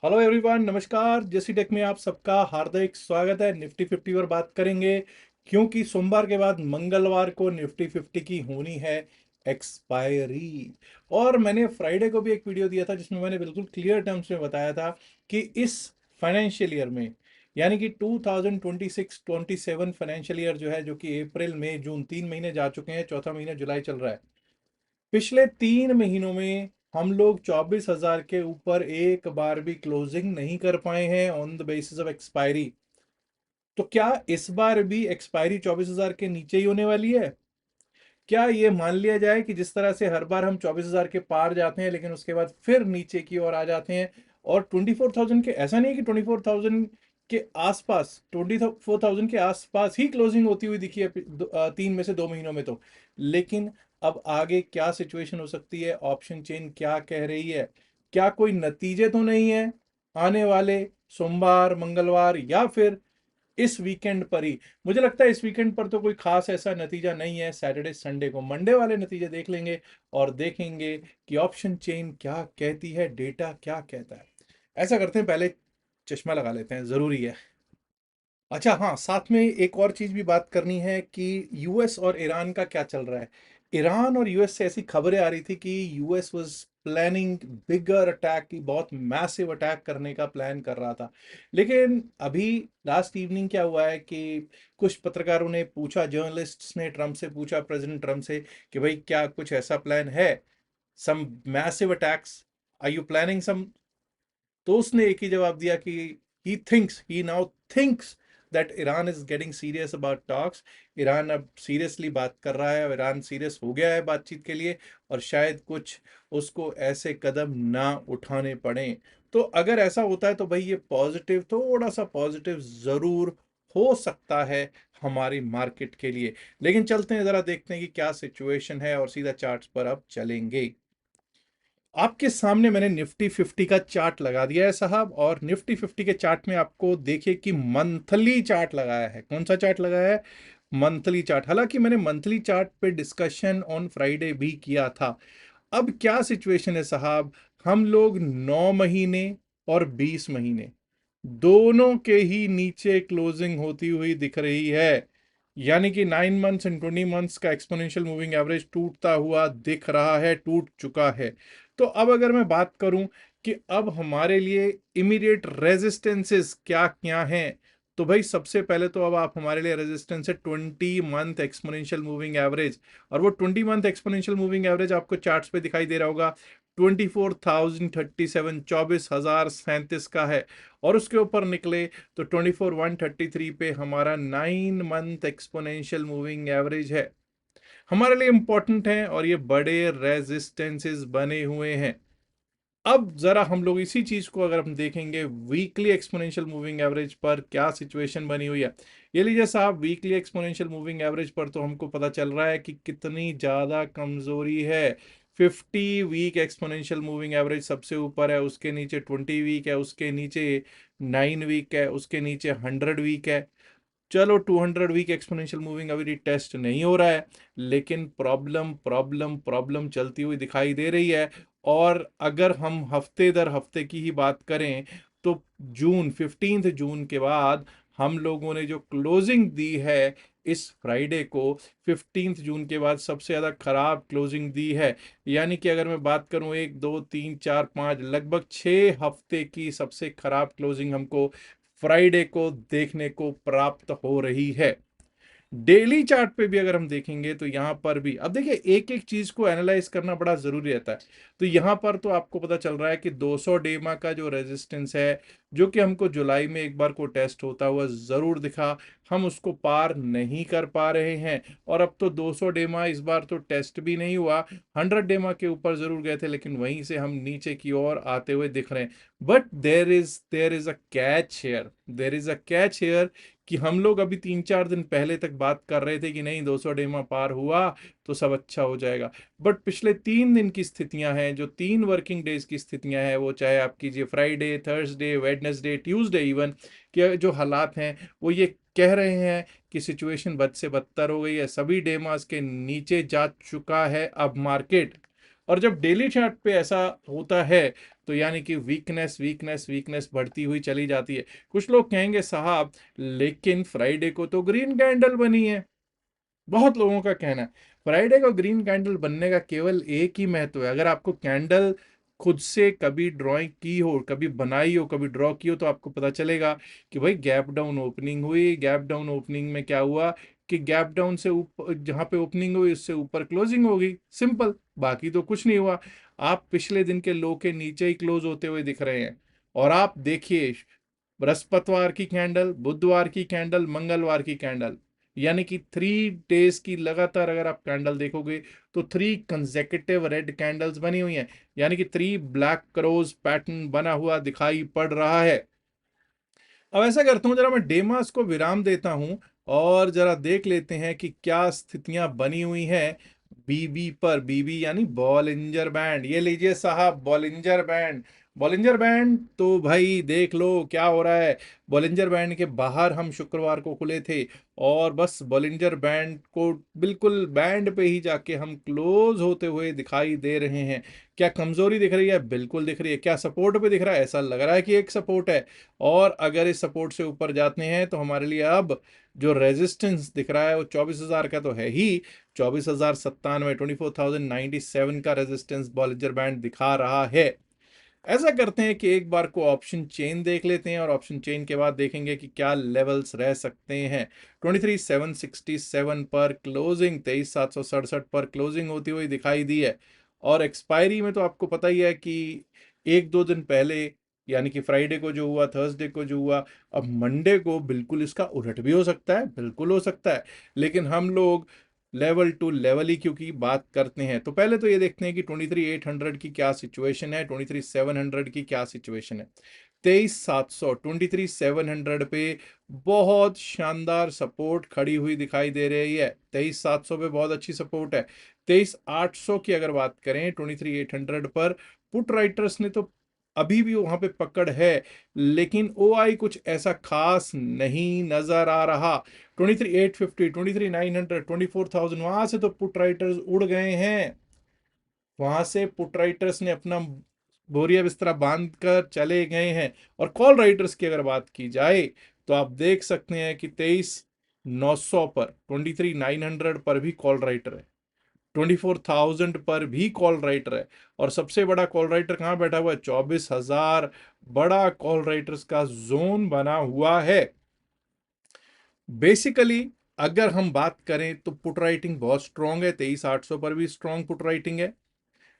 Hello everyone, नमस्कार। जेसी take में आप सबका हार्दिक स्वागत है। निफ्टी 50 पर बात करेंगे क्योंकि सोमवार के बाद मंगलवार को निफ्टी 50 की होनी है एक्सपायरी। और मैंने फ्राइडे को भी एक वीडियो दिया था जिसमें मैंने बिल्कुल क्लियर टर्म्स में बताया था कि इस फाइनेंशियल ईयर में, यानी कि 2026-27 फाइनेंशियल ईयर जो है, जो कि अप्रैल मई जून 3 महीने जा चुके हैं, चौथा महीना जुलाई चल रहा है। पिछले 3 महीनों में हम लोग 24,000 के ऊपर एक बार भी क्लोजिंग नहीं कर पाए हैं on the basis of expiry. तो क्या इस बार भी एक्सपायरी 24,000 के नीचे ही होने वाली है? क्या ये मान लिया जाए कि जिस तरह से हर बार हम 24,000 के पार जाते हैं लेकिन उसके बाद फिर नीचे की ओर आ जाते हैं, और 24,000 के, ऐसा नहीं है कि 24,000 के आसपास, 24,000 के आसपास ही क्लोजिंग होती हुई दिखी है 3 में से 2 महीनों में तो। लेकिन अब आगे क्या सिचुएशन हो सकती है, ऑप्शन चेन क्या कह रही है, क्या कोई नतीजे तो नहीं है आने वाले सोमवार मंगलवार या फिर इस वीकेंड पर ही? मुझे लगता है इस वीकेंड पर तो कोई खास ऐसा नतीजा नहीं है। सैटरडे संडे को, मंडे वाले नतीजे देख लेंगे और देखेंगे कि ऑप्शन चेन क्या कहती है, डेटा क्या कहता है। ऐसा करते हैं, पहले चश्मा लगा लेते हैं, जरूरी है। अच्छा हाँ, साथ में एक और चीज भी बात करनी है कि यूएस और ईरान का क्या चल रहा है। ईरान और यूएस से ऐसी खबरें आ रही थी कि US was planning bigger attack, की बहुत मैसिव अटैक करने का प्लान कर रहा था। लेकिन अभी लास्ट इवनिंग क्या हुआ है कि कुछ पत्रकारों ने पूछा, जर्नलिस्ट्स ने ट्रम्प से पूछा, प्रेसिडेंट ट्रम्प से, कि भाई क्या कुछ ऐसा प्लान है, some massive attacks, are you planning some? तो उसने एक ही जवाब दिया कि he now thinks that Iran is getting serious about talks. Iran अब सीरियसली बात कर रहा है, ईरान सीरियस हो गया है बातचीत के लिए, और शायद कुछ उसको ऐसे कदम ना उठाने पड़े। तो अगर ऐसा होता है तो भाई ये पॉजिटिव, थोड़ा सा पॉजिटिव जरूर हो सकता है हमारी मार्केट के लिए। लेकिन चलते हैं, जरा देखते हैं कि क्या सिचुएशन है, और सीधा चार्ट्स पर अब चलेंगे। आपके सामने मैंने निफ्टी 50 का चार्ट लगा दिया है साहब, और निफ्टी 50 के चार्ट में आपको देखिए कि मंथली चार्ट लगाया है। कौन सा चार्ट लगाया है? Monthly chart. हालांकि मैंने मंथली चार्ट पे डिस्कशन ऑन फ्राइडे भी किया था। अब क्या सिचुएशन है साहब, हम लोग 9 महीने और 20 महीने दोनों के ही नीचे क्लोजिंग होती हुई दिख रही है। यानी कि 9 मंथ्स एंड 20 मंथ्स का एक्सपोनेंशियल मूविंग एवरेज टूटता हुआ दिख रहा है, टूट चुका है। तो अब अगर मैं बात करूं कि अब हमारे लिए इमीडिएट रेजिस्टेंसेस क्या क्या हैं, तो भाई सबसे पहले तो अब आप हमारे लिए रेजिस्टेंस है 20 मंथ एक्सपोनेंशियल मूविंग एवरेज। और वो 20 मंथ एक्सपोनेंशियल मूविंग एवरेज आपको चार्ट्स पे दिखाई दे रहा होगा, 24,037, 24,037 का है। और उसके ऊपर निकले तो 24,133 पे हमारा 9 मंथ एक्सपोनेंशियल मूविंग एवरेज है, हमारे लिए इंपॉर्टेंट है, और ये बड़े रेजिस्टेंसेस बने हुए हैं। अब जरा हम लोग इसी चीज को अगर हम देखेंगे वीकली एक्सपोनेंशियल मूविंग एवरेज पर, क्या सिचुएशन बनी हुई है। ये लीजिए साहब, वीकली एक्सपोनेंशियल मूविंग एवरेज पर तो हमको पता चल रहा है कि कितनी ज्यादा कमजोरी है। 50 वीक एक्सपोनेंशियल मूविंग एवरेज सबसे ऊपर है, उसके नीचे 20 वीक है, उसके नीचे 9 वीक है, उसके नीचे 100 वीक है। चलो 200 वीक एक्सपोनेंशियल मूविंग अभी टेस्ट नहीं हो रहा है, लेकिन प्रॉब्लम प्रॉब्लम प्रॉब्लम चलती हुई दिखाई दे रही है। और अगर हम हफ्ते दर हफ्ते की ही बात करें तो जून 15 जून के बाद हम लोगों ने जो क्लोजिंग दी है इस फ्राइडे को, 15 जून के बाद सबसे ज्यादा खराब क्लोजिंग दी है। यानी कि अगर मैं बात करूं 1 2 3 4 5, लगभग 6 हफ्ते की सबसे खराब क्लोजिंग हमको फ्राइडे को देखने को प्राप्त हो रही है। डेली चार्ट पे भी अगर हम देखेंगे तो यहां पर भी, अब देखिए, एक एक चीज को एनालाइज करना बड़ा जरूरी रहता है। तो यहां पर तो आपको पता चल रहा है कि 200 डेमा का जो रेजिस्टेंस है, जो कि हमको जुलाई में एक बार को टेस्ट होता हुआ जरूर दिखा, हम उसको पार नहीं कर पा रहे हैं। और अब तो 200 डेमा इस बार तो टेस्ट भी नहीं हुआ, 100 डेमा के ऊपर जरूर गए थे, लेकिन वहीं से हम नीचे की ओर आते हुए दिख रहे हैं। But there is a catch here, there is a catch here, कि हम लोग अभी 3 4 दिन पहले तक बात कर रहे थे कि नहीं, 200 डेमा पार हुआ तो सब अच्छा हो जाएगा। बट पिछले 3 दिन की स्थितियां हैं, जो 3 वर्किंग डेज की स्थितियां हैं, वो चाहे आप कीजिए Friday, Thursday, Wednesday, Tuesday even, कि जो हालात हैं वो ये कह रहे हैं कि सिचुएशन बद से बदतर हो गई है, सभी डेमास के नीचे जा चुका है अब मार्केट। और जब डेली चार्ट पे ऐसा होता है तो यानी कि वीकनेस वीकनेस वीकनेस बढ़ती हुई चली जाती है। कुछ लोग कहेंगे साहब लेकिन फ्राइडे को तो ग्रीन कैंडल बनी है, बहुत लोगों का कहना है। फ्राइडे को ग्रीन कैंडल बनने का केवल एक ही महत्व है, अगर आपको कैंडल खुद से कभी ड्राइंग की हो, कभी बनाई हो, कभी ड्रॉ की हो, तो आपको पता चलेगा कि भाई गैप डाउन ओपनिंग हुई, गैप डाउन ओपनिंग में क्या हुआ कि गैप डाउन से ऊपर जहां पे ओपनिंग हुई उससे ऊपर क्लोजिंग हो गई, सिंपल, बाकी तो कुछ नहीं हुआ। आप पिछले दिन के लो के नीचे ही क्लोज होते हुए दिख रहे हैं। और आप देखिए बृहस्पतिवार की कैंडल, बुधवार की कैंडल, मंगलवार की कैंडल, यानी कि 3 डेज की लगातार अगर आप कैंडल देखोगे तो 3 कंसेक्यूटिव रेड कैंडल्स बनी हुई हैं, यानी कि 3 ब्लैक क्रोज पैटर्न बना हुआ दिखाई पड़ रहा है। अब ऐसा करता हूं, जरा मैं डेमास को विराम देता हूं और जरा देख लेते हैं कि क्या स्थितियां बनी हुई हैं बीबी पर। बीबी यानी बॉलिंजर बैंड, ये लीजिए साहब बॉलिंजर बैंड। बॉलिंजर बैंड तो भाई देख लो क्या हो रहा है। बॉलिंजर बैंड के बाहर हम शुक्रवार को खुले थे और बस बॉलिंजर बैंड को बिल्कुल बैंड पे ही जाके हम क्लोज होते हुए दिखाई दे रहे हैं। क्या कमजोरी दिख रही है? बिल्कुल दिख रही है। क्या सपोर्ट पे दिख रहा है? ऐसा लग रहा है कि एक सपोर्ट है। और अगर इस सपोर्ट से ऊपर जाते हैं तो हमारे लिए अब जो रेजिस्टेंस दिख रहा है वो 24,000 का तो है ही, 24,097, 24,097 का रेजिस्टेंस बॉलिंजर बैंड दिखा रहा है। ऐसा करते हैं कि एक बार को ऑप्शन चेन देख लेते हैं और ऑप्शन चेन के बाद देखेंगे कि क्या लेवल्स रह सकते हैं। 23,767 पर क्लोजिंग, 23,767 पर क्लोजिंग होती हुई दिखाई दी है। और एक्सपायरी में तो आपको पता ही है कि 1-2 दिन पहले यानी कि फ्राइडे को जो हुआ, थर्सडे को जो हुआ, अब मंडे को बिल्कुल इसका उलट भी हो सकता है, बिल्कुल हो सकता है। लेकिन हम लोग लेवल टू लेवल ही क्योंकि बात करते हैं तो पहले तो ये देखते हैं कि 23,800 की क्या सिचुएशन है, 23,700 की क्या सिचुएशन है। 23,700, 23,700 पे बहुत शानदार सपोर्ट खड़ी हुई दिखाई दे रही है। 23,700 पे बहुत अच्छी सपोर्ट है। 23,800 की अगर बात करें 23,800 पर, पुट राइटर्स ने तो अभी भी वहां पे पकड़ है, लेकिन ओआई कुछ ऐसा खास नहीं नजर आ रहा। 23,850, 23,900, 24,000, वहां से तो पुट राइटर्स उड़ गए हैं। वहां से पुट राइटर्स ने अपना बोरिया बिस्तरा बांध कर चले गए हैं। और कॉल राइटर्स की अगर बात की जाए तो आप देख सकते हैं कि 23,900 पर, 23,900 पर भी कॉल राइटर है, 24,000 पर भी कॉल राइटर है। और सबसे बड़ा कॉल राइटर कहां बैठा हुआ है? 24,000 बड़ा कॉल राइटर्स का जोन बना हुआ है। बेसिकली अगर हम बात करें तो पुट राइटिंग बहुत स्ट्रांग है, 23,800 पर भी स्ट्रांग पुट राइटिंग है।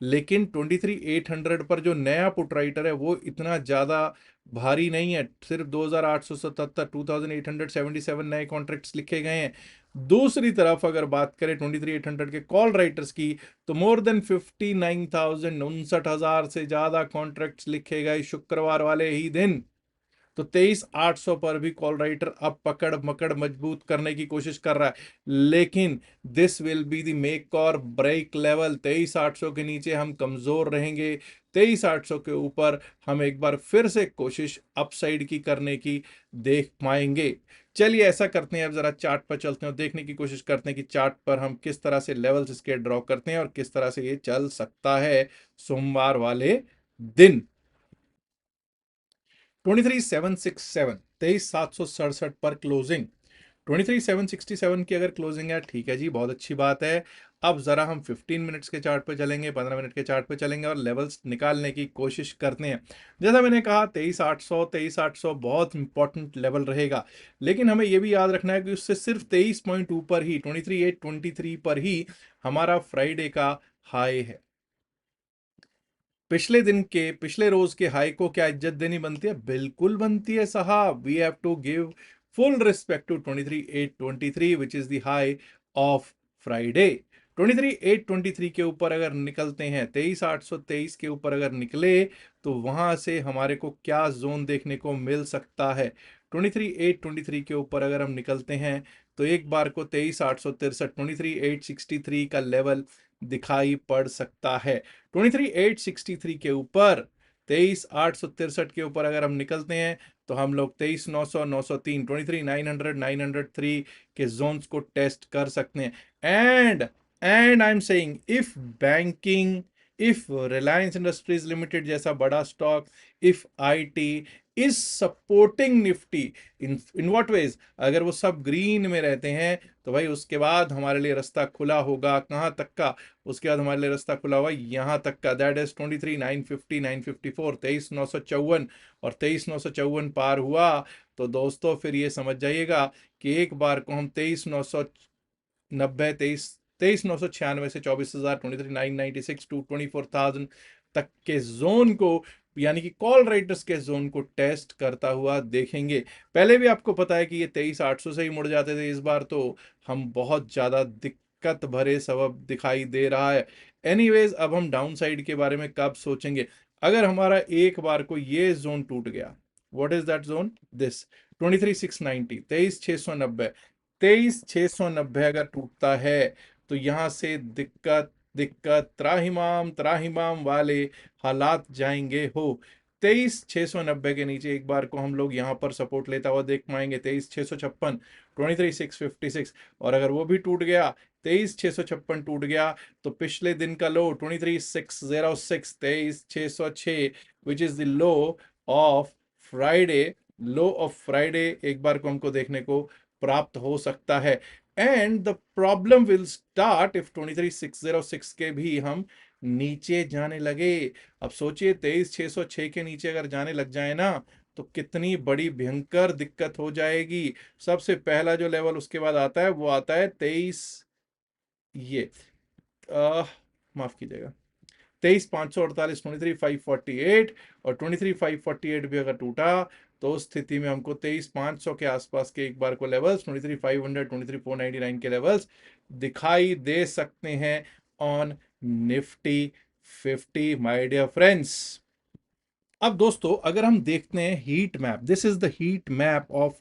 लेकिन 23,800 पर जो नया पुट राइटर है वो इतना ज्यादा भारी नहीं है, सिर्फ 2,877, 2,877 नए कॉन्ट्रैक्ट्स लिखे गए हैं। दूसरी तरफ अगर बात करें 23,800 के कॉल राइटर्स की तो मोर देन 59,000, 59,000 से ज्यादा कॉन्ट्रैक्ट्स लिखे गए शुक्रवार वाले ही दिन। तो 23,800 पर भी कॉल राइटर अब पकड़ मकड़ मजबूत करने की कोशिश कर रहा है। लेकिन this will be the make और ब्रेक लेवल। 23,800 के नीचे हम कमजोर रहेंगे, 23,800 के ऊपर हम एक बार फिर से कोशिश अपसाइड की करने की देख पाएंगे। चलिए ऐसा करते हैं, अब जरा चार्ट पर चलते हैं और देखने की कोशिश करते हैं कि चार्ट पर हम किस तरह से लेवल्स इसके ड्रॉ करते हैं और किस तरह से ये चल सकता है सोमवार वाले दिन। 23,767, 23,767 पर क्लोजिंग। 23,767 की अगर क्लोजिंग है, ठीक है जी, बहुत अच्छी बात है। अब जरा हम 15 मिनट्स के चार्ट पे चलेंगे, 15 मिनट के चार्ट पे चलेंगे और लेवल्स निकालने की कोशिश करते हैं। जैसा मैंने कहा 23,800, 23,800 बहुत इंपॉर्टेंट लेवल रहेगा। लेकिन हमें यह भी याद रखना है कि उससे सिर्फ 23 पॉइंट ऊपर ही, 23,823 पर ही हमारा फ्राइडे का हाई है। पिछले दिन के, पिछले रोज के हाई को क्या इज्जत देनी बनती है? बिल्कुल बनती है साहब। We have to give full respect to 23,823 which is the high of Friday. 23,823 के ऊपर अगर निकलते हैं, 23,823 के ऊपर अगर निकले तो वहां से हमारे को क्या जोन देखने को मिल सकता है? 23,823 के ऊपर अगर हम निकलते हैं तो एक बार को 23,863, 23,863 का लेवल दिखाई पड़ सकता है। 23,863 के ऊपर, 23,863 के ऊपर अगर हम निकलते हैं तो हम लोग 23,900, 903, 23,900, 903 के जोन्स को टेस्ट कर सकते हैं। And I am saying if banking, if Reliance Industries Limited जैसा बड़ा stock, if it is supporting Nifty, in what ways, अगर वो सब ग्रीन में रहते हैं तो भाई उसके बाद हमारे लिए रास्ता खुला होगा कहां तक का, उसके बाद हमारे लिए रास्ता खुला हुआ यहां तक का, दैट इज 23,950, 954, 23,954, और 23,954 पार हुआ तो दोस्तों फिर ये समझ जाइएगा कि एक बार को हम 23,990, 23,996 से 24,000, 23,996 टू 24,000 तक के जोन को, यानी कि कॉल राइटर्स के जोन को टेस्ट करता हुआ देखेंगे। पहले भी आपको पता है कि ये 23,800 से ही मुड़ जाते थे, इस बार तो हम बहुत ज्यादा दिक्कत भरे सबब दिखाई दे रहा है। एनीवेज, अब हम डाउन साइड के बारे में कब सोचेंगे? अगर हमारा एक बार को ये जोन टूट गया, what is that zone, this 23,690, 23,690, 23,690 अगर टूटता है तो यहां से दिक्कत दिक्कत त्राहिमाम त्राहिमाम वाले हालात जाएंगे हो। 23,690 के नीचे एक बार को हम लोग यहां पर सपोर्ट लेता हुआ देख पाएंगे 23,656, 23,656, और अगर वो भी टूट गया, 23,656 टूट गया, तो पिछले दिन का लो 23,606, 23,606 विच is the low of Friday, low of Friday एक बार को हमको देखने को प्राप्त हो सकता है। And the problem will start if 23,606 के भी हम नीचे जाने लगे। अब सोचिए 23,606 के नीचे अगर जाने लग जाए ना तो कितनी बड़ी भयंकर दिक्कत हो जाएगी। सबसे पहला जो लेवल उसके बाद आता है वो आता है 23, ये माफ कीजिएगा, 23,548, 23,548, और 23,548 भी अगर टूटा तो उस स्थिति में हमको 23,500 के आसपास के एक बार को लेवल्स, 23,500, 23,499 के लेवल्स दिखाई दे सकते हैं on Nifty 50 my dear friends. अब दोस्तों अगर हम देखते हैं heat map, this is the heat map of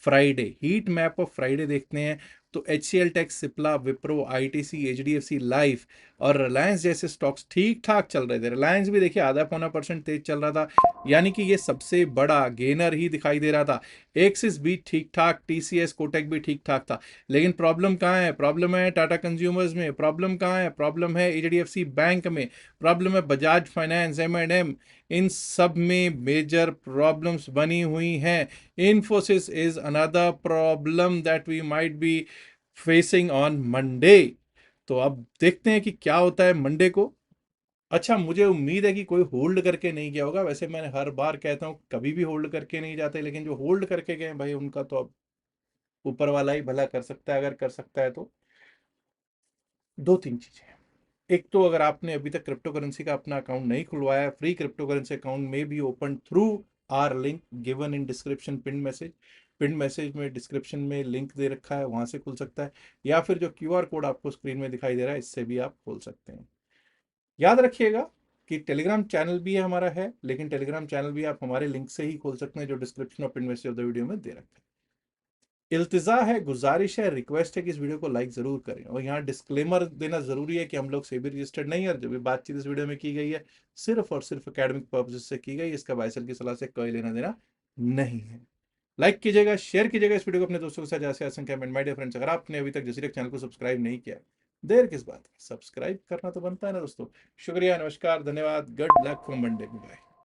Friday, heat map of Friday देखते हैं तो HCL Tech, Cipla, Wipro, ITC, HDFC Life और रिलायंस जैसे स्टॉक्स ठीक ठाक चल रहे थे। रिलायंस भी देखिए आधा पौना % तेज चल रहा था, यानी कि ये सबसे बड़ा गेनर ही दिखाई दे रहा था। एक्सिस भी ठीक ठाक, टीसीएस, कोटेक भी ठीक ठाक था। लेकिन प्रॉब्लम कहाँ है? प्रॉब्लम है टाटा कंज्यूमर्स में। प्रॉब्लम कहाँ है? प्रॉब्लम है एचडीएफसी बैंक में। प्रॉब्लम है बजाज फाइनेंस, एम, इन सब में मेजर प्रॉब्लम्स बनी हुई हैं। Infosys is another problem that we might be facing on Monday. तो अब देखते हैं कि क्या होता है मंडे को। अच्छा, मुझे उम्मीद है कि कोई होल्ड करके नहीं गया होगा। वैसे मैंने हर बार कहता हूँ कभी भी होल्ड करके नहीं जाते, लेकिन जो होल्ड करके गए भाई उनका तो अब ऊपर वाला ही भला कर सकता है। अगर कर सकता है तो दो तीन चीजें, एक तो अगर आपने अभी तक क्रिप्टो करेंसी का अपना अकाउंट नहीं खुलवाया, फ्री क्रिप्टो करेंसी अकाउंट में be open through our link given in description pin message, pin message में डिस्क्रिप्शन में लिंक दे रखा है, वहां से खुल सकता है, या फिर जो क्यूआर कोड आपको स्क्रीन में दिखाई दे रहा है इससे भी आप खोल सकते हैं। याद रखिएगा कि टेलीग्राम चैनल भी है हमारा है, लेकिन टेलीग्राम चैनल भी आप हमारे लिंक से ही खोल सकते हैं जो डिस्क्रिप्शन और pin message of the video में दे रखा है। इल्तिजा है, गुजारिश है, रिक्वेस्ट है कि इस वीडियो को लाइक जरूर करें, और यहाँ डिस्क्लेमर देना जरूरी है कि हम लोग सेबी रजिस्टर्ड नहीं है, जो भी बातचीत इस वीडियो में की गई है सिर्फ और सिर्फ एकेडमिक पर्पज से की गई, इसका बायसर की सलाह से कोई लेना देना नहीं है। लाइक कीजिएगा, शेयर कीजिएगा इस वीडियो को अपने दोस्तों के साथ, जैसे संख्या में। माय डियर फ्रेंड्स, अगर आपने अभी तक जसीरेक चैनल को सब्सक्राइब नहीं किया, देर किस बात, सब्सक्राइब करना तो बनता है ना दोस्तों। शुक्रिया, नमस्कार, धन्यवाद, good luck from Monday, bye.